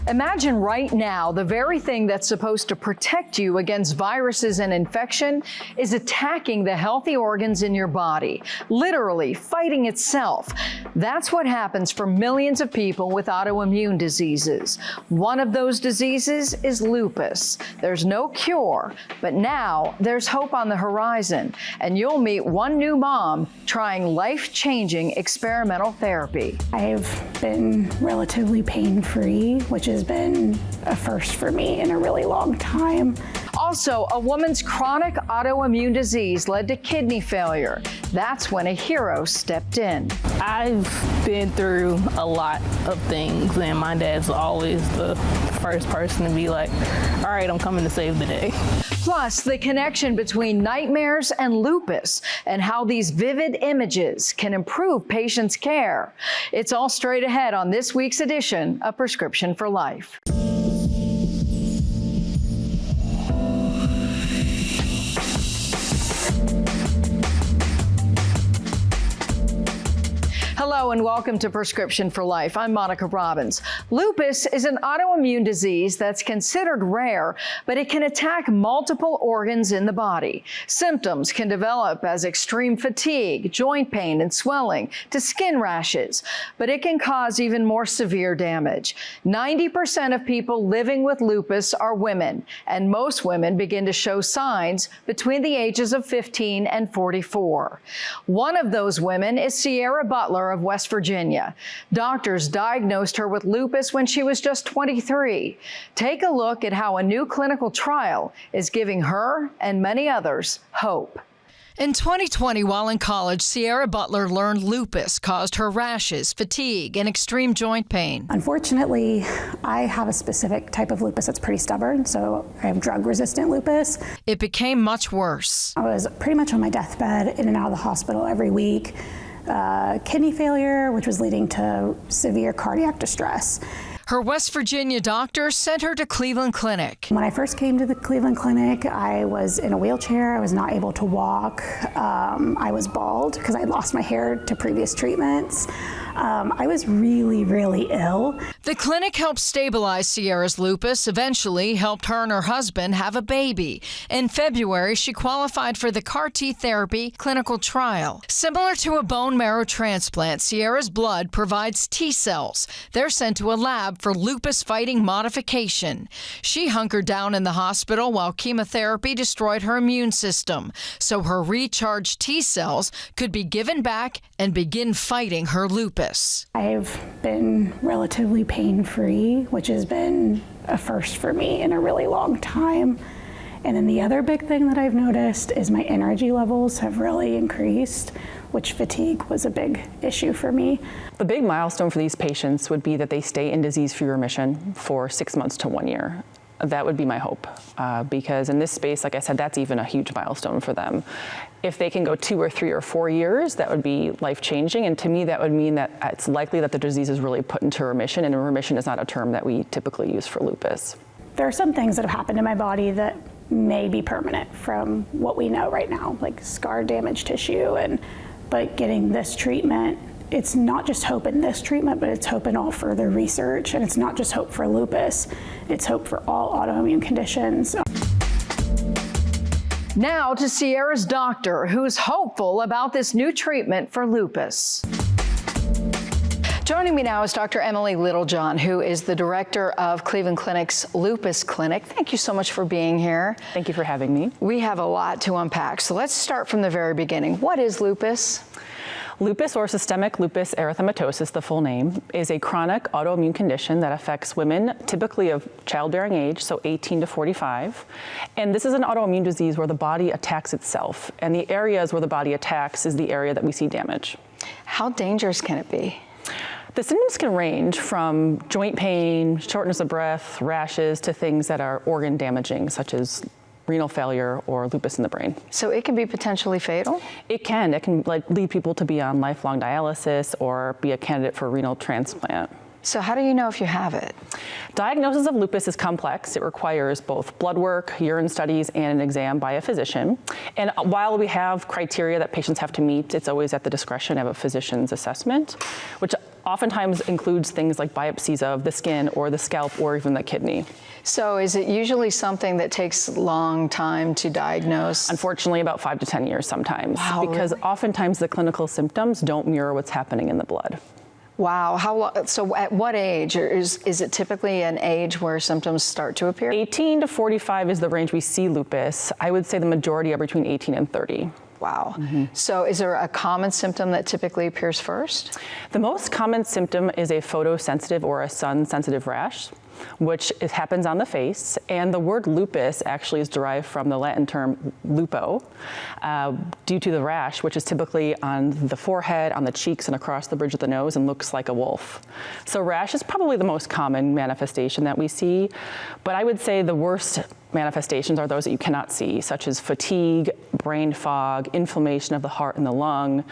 Imagine right now the very thing that's supposed to protect you against viruses and infection is attacking the healthy organs in your body, literally fighting itself. That's what happens for millions of people with autoimmune diseases. One of those diseases is lupus. There's no cure, but now there's hope on the horizon, and you'll meet one new mom trying life-changing experimental therapy. I've been relatively pain-free, which has been a first for me in a really long time. Also, a woman's chronic autoimmune disease led to kidney failure. That's when a hero stepped in. I've been through a lot of things, and my dad's always the first person to be like, all right, I'm coming to save the day. Plus, the connection between nightmares and lupus and how these vivid images can improve patients' care. It's all straight ahead on this week's edition of Prescription for Life. Hello and welcome to Prescription for Life. I'm Monica Robbins. Lupus is an autoimmune disease that's considered rare, but it can attack multiple organs in the body. Symptoms can develop as extreme fatigue, joint pain and swelling, to skin rashes, but it can cause even more severe damage. 90% of people living with lupus are women, and most women begin to show signs between the ages of 15 and 44. One of those women is Sierra Butler of West Virginia. Doctors diagnosed her with lupus when she was just 23. Take a look at how a new clinical trial is giving her and many others hope. In 2020, while in college, Sierra Butler learned lupus caused her rashes, fatigue, and extreme joint pain. Unfortunately, I have a specific type of lupus that's pretty stubborn, so I have drug-resistant lupus. It became much worse. I was pretty much on my deathbed, in and out of the hospital every week. Kidney failure, which was leading to severe cardiac distress. Her West Virginia doctor sent her to Cleveland Clinic. When I first came to the Cleveland Clinic, I was in a wheelchair. I was not able to walk. I was bald because I lost my hair to previous treatments. I was really, really ill. The clinic helped stabilize Sierra's lupus, eventually helped her and her husband have a baby. In February, she qualified for the CAR-T therapy clinical trial. Similar to a bone marrow transplant, Sierra's blood provides T cells. They're sent to a lab for lupus-fighting modification. She hunkered down in the hospital while chemotherapy destroyed her immune system, so her recharged T cells could be given back and begin fighting her lupus. I've been relatively pain-free, which has been a first for me in a really long time. And then the other big thing that I've noticed is my energy levels have really increased, which fatigue was a big issue for me. The big milestone for these patients would be that they stay in disease-free remission for 6 months to 1 year. That would be my hope, because in this space, like I said, that's even a huge milestone for them. If they can go 2 or 3 or 4 years, that would be life-changing, and to me that would mean that it's likely that the disease is really put into remission, and remission is not a term that we typically use for lupus. There are some things that have happened in my body that may be permanent from what we know right now, like scar damaged tissue, but getting this treatment, it's not just hope in this treatment, but it's hope in all further research, and it's not just hope for lupus, it's hope for all autoimmune conditions. Now to Sierra's doctor, who's hopeful about this new treatment for lupus. Joining me now is Dr. Emily Littlejohn, who is the director of Cleveland Clinic's Lupus Clinic. Thank you so much for being here. Thank you for having me. We have a lot to unpack, so let's start from the very beginning. What is lupus? Lupus, or systemic lupus erythematosus, the full name, is a chronic autoimmune condition that affects women, typically of childbearing age, so 18 to 45. And this is an autoimmune disease where the body attacks itself. And the areas where the body attacks is the area that we see damage. How dangerous can it be? The symptoms can range from joint pain, shortness of breath, rashes, to things that are organ damaging, such as renal failure or lupus in the brain. So it can be potentially fatal? It can. It can lead people to be on lifelong dialysis or be a candidate for renal transplant. So how do you know if you have it? Diagnosis of lupus is complex. It requires both blood work, urine studies, and an exam by a physician. And while we have criteria that patients have to meet, it's always at the discretion of a physician's assessment, which oftentimes includes things like biopsies of the skin or the scalp or even the kidney. So is it usually something that takes a long time to diagnose? Unfortunately, about 5 to 10 years sometimes, Wow, because really? oftentimes the clinical symptoms don't mirror what's happening in the blood. Wow, so at what age, or is it typically an age where symptoms start to appear? 18 to 45 is the range we see lupus. I would say the majority are between 18 and 30. Wow. So is there a common symptom that typically appears first? The most common symptom is a photosensitive or a sun-sensitive rash, which happens on the face. And the word lupus actually is derived from the Latin term lupo, due to the rash, which is typically on the forehead, on the cheeks, and across the bridge of the nose and looks like a wolf. So rash is probably the most common manifestation that we see. But I would say the worst manifestations are those that you cannot see, such as fatigue, brain fog, inflammation of the heart and the lung,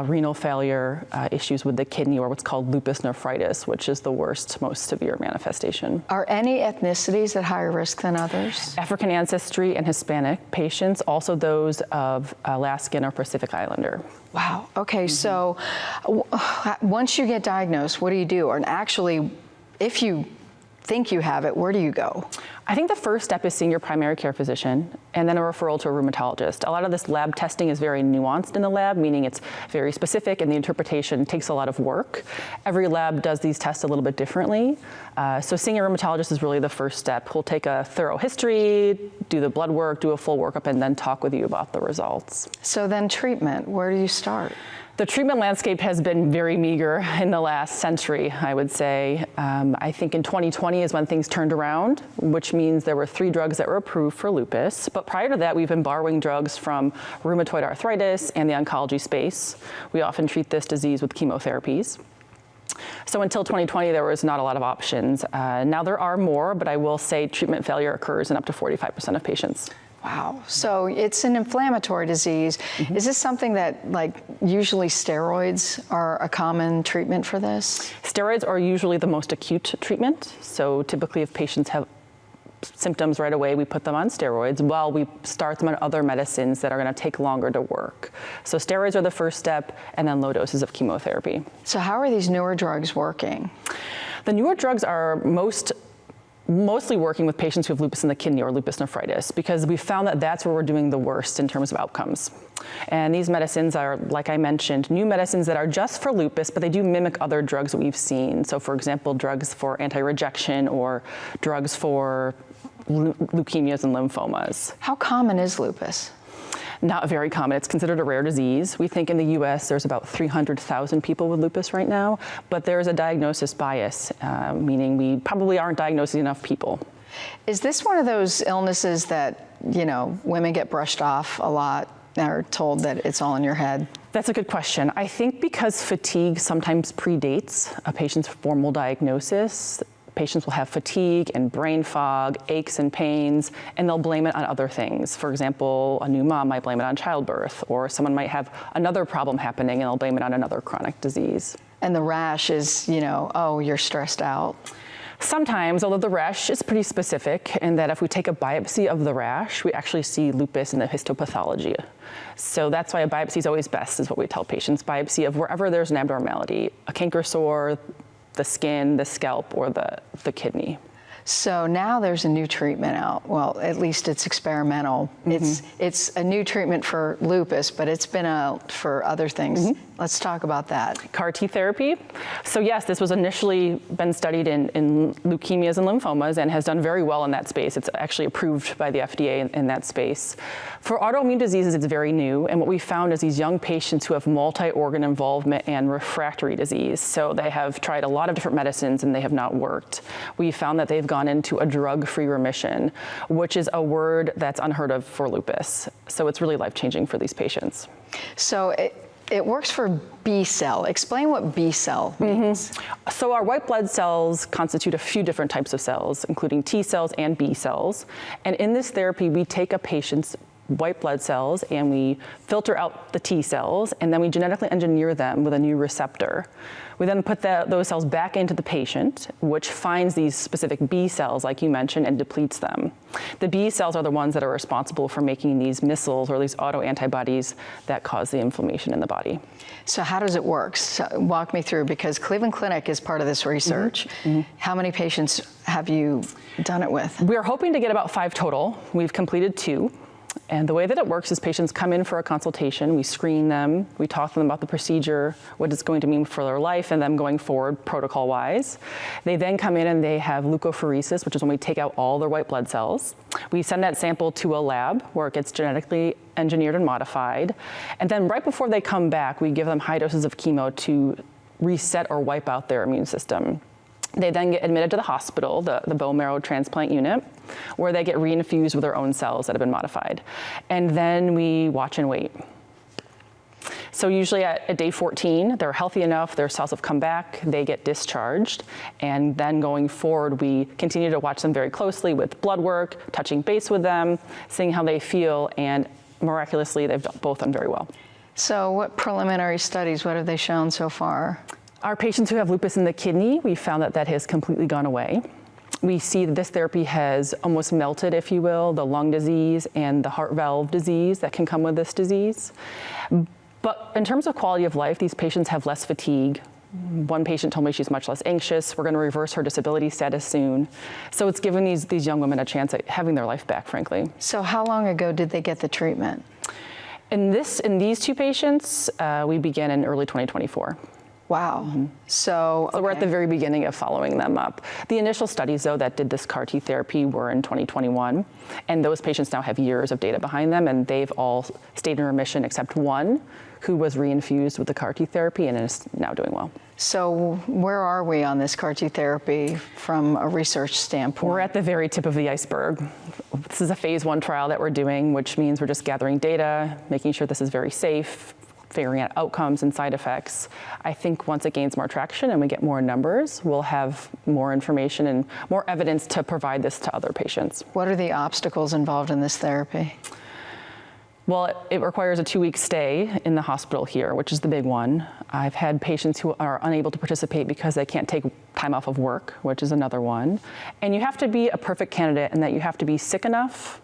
renal failure, issues with the kidney, or what's called lupus nephritis, which is the worst, most severe manifestation. Are any ethnicities at higher risk than others? African ancestry and Hispanic patients, also those of Alaskan or Pacific Islander. Wow. Okay, so once you get diagnosed, what do you do? And actually, if you think you have it, where do you go? I think the first step is seeing your primary care physician and then a referral to a rheumatologist. A lot of this lab testing is very nuanced in the lab, meaning it's very specific and the interpretation takes a lot of work. Every lab does these tests a little bit differently. So seeing a rheumatologist is really the first step. We'll take a thorough history, do the blood work, do a full workup, and then talk with you about the results. So then treatment, where do you start? The treatment landscape has been very meager in the last century, I would say. I think in 2020 is when things turned around, which means there were 3 drugs that were approved for lupus. But prior to that, we've been borrowing drugs from rheumatoid arthritis and the oncology space. We often treat this disease with chemotherapies. So until 2020, there was not a lot of options. Now there are more, but I will say treatment failure occurs in up to 45% of patients. Wow. So it's an inflammatory disease. Is this something that, like, usually steroids are a common treatment for this? Steroids are usually the most acute treatment. So typically if patients have symptoms right away, we put them on steroids while we start them on other medicines that are going to take longer to work. So steroids are the first step, and then low doses of chemotherapy. So how are these newer drugs working? The newer drugs are mostly working with patients who have lupus in the kidney or lupus nephritis, because we found that that's where we're doing the worst in terms of outcomes. And these medicines are, like I mentioned, new medicines that are just for lupus, but they do mimic other drugs that we've seen. So for example, drugs for anti-rejection or drugs for leukemias and lymphomas. How common is lupus? Not very common. It's considered a rare disease. We think in the US there's about 300,000 people with lupus right now, but there's a diagnosis bias, meaning we probably aren't diagnosing enough people. Is this one of those illnesses that, you know, women get brushed off a lot and are told that it's all in your head? That's a good question. I think because fatigue sometimes predates a patient's formal diagnosis, patients will have fatigue and brain fog, aches and pains, and they'll blame it on other things. For example, a new mom might blame it on childbirth, or someone might have another problem happening and they'll blame it on another chronic disease. And the rash is, you know, oh, you're stressed out. Sometimes, although the rash is pretty specific in that if we take a biopsy of the rash, we actually see lupus in the histopathology. So that's why a biopsy is always best, is what we tell patients. Biopsy of wherever there's an abnormality, a canker sore, the skin, the scalp, or the kidney. So now there's a new treatment out. Well, at least it's experimental. It's a new treatment for lupus, but it's been out for other things. Let's talk about that. CAR T therapy. So yes, this was initially been studied in leukemias and lymphomas and has done very well in that space. It's actually approved by the FDA in that space. For autoimmune diseases, it's very new. And what we found is these young patients who have multi-organ involvement and refractory disease. So they have tried a lot of different medicines and they have not worked. We found that they've gone into a drug-free remission, which is a word that's unheard of for lupus. So it's really life-changing for these patients. So it works for B cell. Explain what B cell means. So our white blood cells constitute a few different types of cells, including T cells and B cells. And in this therapy, we take a patient's white blood cells and we filter out the T cells, and then we genetically engineer them with a new receptor. We then put those cells back into the patient, which finds these specific B cells, like you mentioned, and depletes them. The B cells are the ones that are responsible for making these missiles or these autoantibodies that cause the inflammation in the body. So how does it work? So walk me through, because Cleveland Clinic is part of this research. How many patients have you done it with? We're hoping to get about 5 total. We've completed 2. And the way that it works is patients come in for a consultation, we screen them, we talk to them about the procedure, what it's going to mean for their life and them going forward protocol-wise. They then come in and they have leukapheresis, which is when we take out all their white blood cells. We send that sample to a lab where it gets genetically engineered and modified. And then right before they come back, we give them high doses of chemo to reset or wipe out their immune system. They then get admitted to the hospital, the bone marrow transplant unit, where they get reinfused with their own cells that have been modified. And then we watch and wait. So usually at day 14, they're healthy enough, their cells have come back, they get discharged. And then going forward, we continue to watch them very closely with blood work, touching base with them, seeing how they feel, and miraculously, they've both done very well. So what preliminary studies, what have they shown so far? Our patients who have lupus in the kidney, we found that has completely gone away. We see that this therapy has almost melted, if you will, the lung disease and the heart valve disease that can come with this disease. But in terms of quality of life, these patients have less fatigue. One patient told me she's much less anxious. We're going to reverse her disability status soon. So it's given these young women a chance at having their life back, frankly. So how long ago did they get the treatment? In these 2 patients, we began in early 2024. Wow. So we're at the very beginning of following them up. The initial studies, though, that did this CAR T therapy were in 2021, and those patients now have years of data behind them, and they've all stayed in remission except one who was reinfused with the CAR T therapy and is now doing well. So where are we on this CAR T therapy from a research standpoint? We're at the very tip of the iceberg. This is a phase 1 trial that we're doing, which means we're just gathering data, making sure this is very safe, figuring out outcomes and side effects. I think once it gains more traction and we get more numbers, we'll have more information and more evidence to provide this to other patients. What are the obstacles involved in this therapy? Well, it requires a 2-week stay in the hospital here, which is the big one. I've had patients who are unable to participate because they can't take time off of work, which is another one. And you have to be a perfect candidate in that you have to be sick enough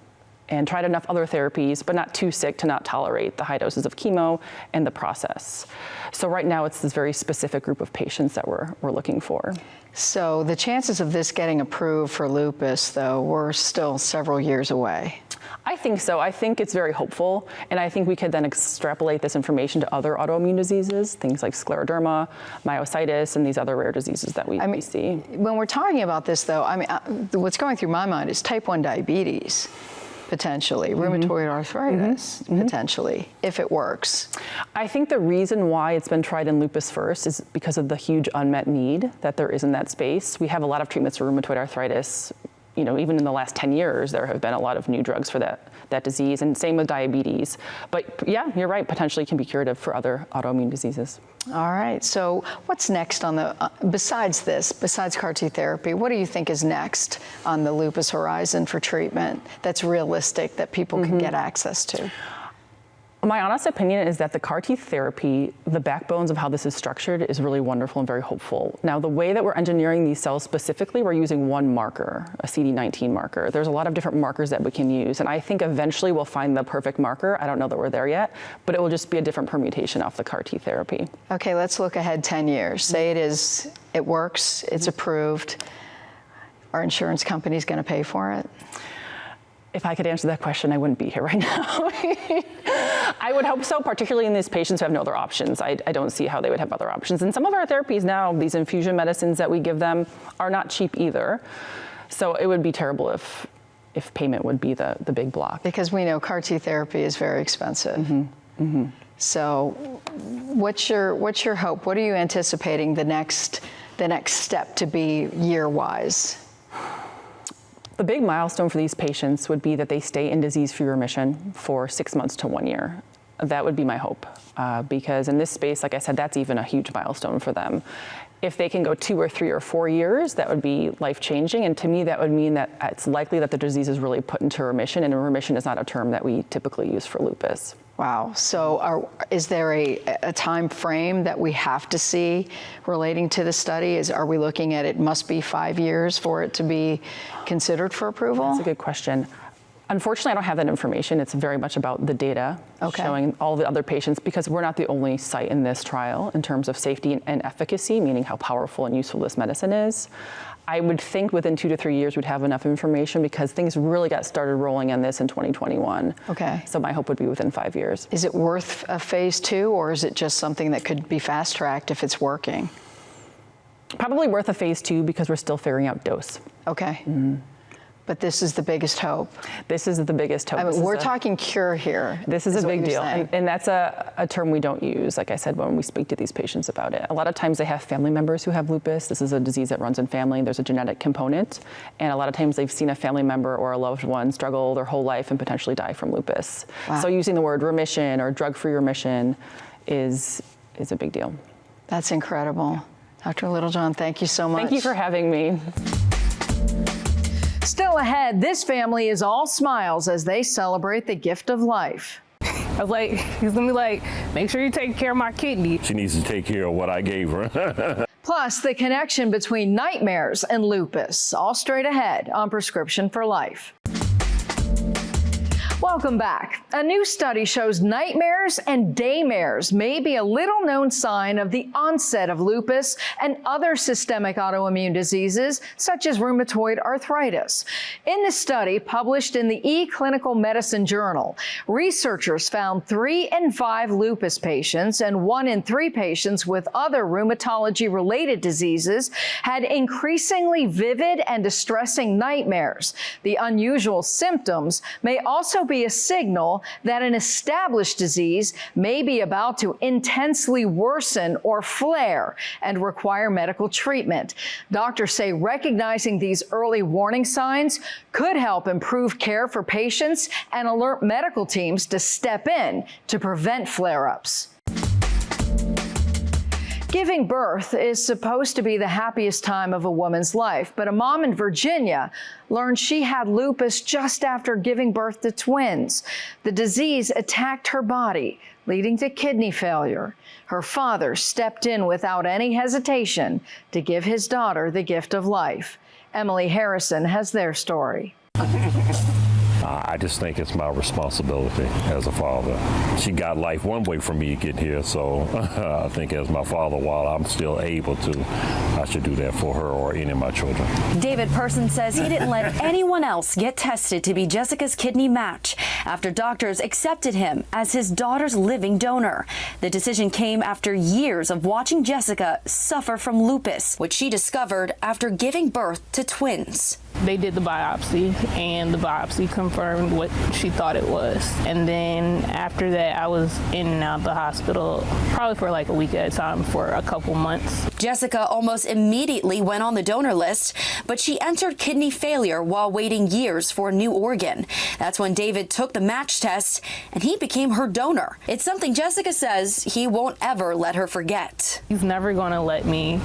and tried enough other therapies, but not too sick to not tolerate the high doses of chemo and the process. So right now it's this very specific group of patients that we're looking for. So the chances of this getting approved for lupus, though, we're still several years away. I think so. I think it's very hopeful, and I think we could then extrapolate this information to other autoimmune diseases, things like scleroderma, myositis, and these other rare diseases that we see. When we're talking about this, though, what's going through my mind is type 1 diabetes. Potentially, rheumatoid arthritis, potentially, if it works. I think the reason why it's been tried in lupus first is because of the huge unmet need that there is in that space. We have a lot of treatments for rheumatoid arthritis. You know, even in the last 10 years, there have been a lot of new drugs for that disease, and same with diabetes. But yeah, you're right, potentially can be curative for other autoimmune diseases. All right, so what's next on the, besides CAR T therapy, what do you think is next on the lupus horizon for treatment that's realistic, that people can get access to? My honest opinion is that the CAR T therapy, the backbones of how this is structured, is really wonderful and very hopeful. Now, the way that we're engineering these cells specifically, we're using one marker, a CD19 marker. There's a lot of different markers that we can use, and I think eventually we'll find the perfect marker. I don't know that we're there yet, but it will just be a different permutation off the CAR T therapy. Okay, let's look ahead 10 years. Say it works, it's approved. Are insurance companies going to pay for it? If I could answer that question, I wouldn't be here right now. I would hope so, particularly in these patients who have no other options. I don't see how they would have other options. And some of our therapies now, these infusion medicines that we give them, are not cheap either. So it would be terrible if payment would be the big block. Because we know CAR T therapy is very expensive. So what's your hope? What are you anticipating the next step to be year-wise? The big milestone for these patients would be that they stay in disease-free remission for 6 months to 1 year. That would be my hope, because in this space, like I said, that's even a huge milestone for them. If they can go 2 or 3 or 4 years, that would be life-changing. And to me, that would mean that it's likely that the disease is really put into remission, and remission is not a term that we typically use for lupus. Wow. So is there a time frame that we have to see relating to the study? Are we looking at it must be 5 years for it to be considered for approval? That's a good question. Unfortunately, I don't have that information. It's very much about the data showing all the other patients, because we're not the only site in this trial in terms of safety and efficacy, meaning how powerful and useful this medicine is. I would think within 2 to 3 years we'd have enough information, because things really got started rolling on this in 2021. Okay. So my hope would be within 5 years. Is it worth a phase 2, or is it just something that could be fast-tracked if it's working? Probably worth a phase 2, because we're still figuring out dose. Okay. Mm-hmm. But this is the biggest hope. This is the biggest hope. I mean, we're talking cure here. This is a big deal. And that's a term we don't use, like I said, when we speak to these patients about it. A lot of times they have family members who have lupus. This is a disease that runs in family. There's a genetic component. And a lot of times they've seen a family member or a loved one struggle their whole life and potentially die from lupus. Wow. So using the word remission or drug-free remission is a big deal. That's incredible. Dr. Littlejohn, thank you so much. Thank you for having me. Still ahead, this family is all smiles as they celebrate the gift of life. I was like, he's gonna be like, make sure you take care of my kidney. She needs to take care of what I gave her. Plus, the connection between nightmares and lupus. All straight ahead on Prescription for Life. Welcome back. A new study shows nightmares and daymares may be a little-known sign of the onset of lupus and other systemic autoimmune diseases, such as rheumatoid arthritis. In the study published in the eClinical Medicine Journal, researchers found 3 in 5 lupus patients and 1 in 3 patients with other rheumatology-related diseases had increasingly vivid and distressing nightmares. The unusual symptoms may also be a signal that an established disease may be about to intensely worsen or flare and require medical treatment. Doctors say recognizing these early warning signs could help improve care for patients and alert medical teams to step in to prevent flare-ups. Giving birth is supposed to be the happiest time of a woman's life, but a mom in Virginia learned she had lupus just after giving birth to twins. The disease attacked her body, leading to kidney failure. Her father stepped in without any hesitation to give his daughter the gift of life. Emily Harrison has their story. I just think it's my responsibility as a father. She got life one way from me getting here, so I think as my father, while I'm still able to, I should do that for her or any of my children. David Person says he didn't let anyone else get tested to be Jessica's kidney match after doctors accepted him as his daughter's living donor. The decision came after years of watching Jessica suffer from lupus, which she discovered after giving birth to twins. They did the biopsy, and the biopsy confirmed what she thought it was. And then after that, I was in and out of the hospital, probably for like a week at a time for a couple months. Jessica almost immediately went on the donor list, but she entered kidney failure while waiting years for a new organ. That's when David took the match test, and he became her donor. It's something Jessica says he won't ever let her forget. He's never gonna let me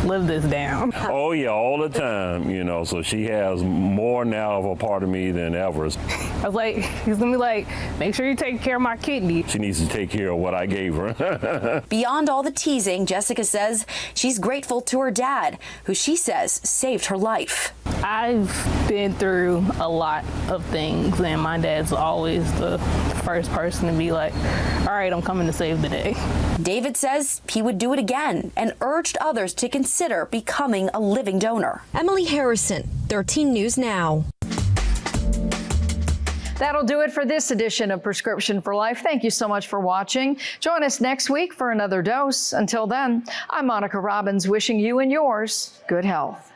live this down. Oh yeah, all the time, you know, so she has more now of a part of me than ever. I was like, he's gonna be like, make sure you take care of my kidney. She needs to take care of what I gave her. Beyond all the teasing, Jessica says she's grateful to her dad, who she says saved her life. I've been through a lot of things, and my dad's always the first person to be like, all right, I'm coming to save the day. David says he would do it again and urged others to consider becoming a living donor. Emily Harrison, 13 News Now. That'll do it for this edition of Prescription for Life. Thank you so much for watching. Join us next week for another dose. Until then, I'm Monica Robbins, wishing you and yours good health.